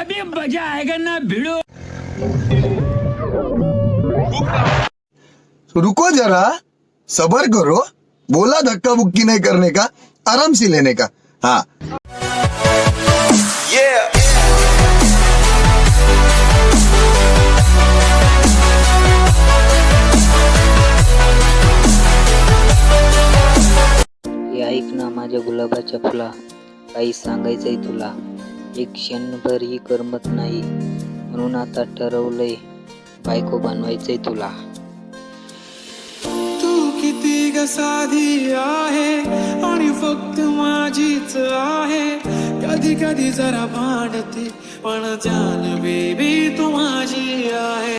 अभी मजा आएगा ना भिड़ो. रुको जरा, सबर करो. बोला धक्का बुक्की नहीं करने का, आराम से लेने का. हाँ. ऐक ना माझ्या गुलाबाच्या फुला, काही सांगायचंय तुला. एक क्षणभरही करमत नाही, म्हणून आता ठरवलंय बायको बनवायचंय तुला. तू किती ग साधी आहे आणि फक्त माझीच आहे. कधी कधी जरा भांडते पण जान बेबी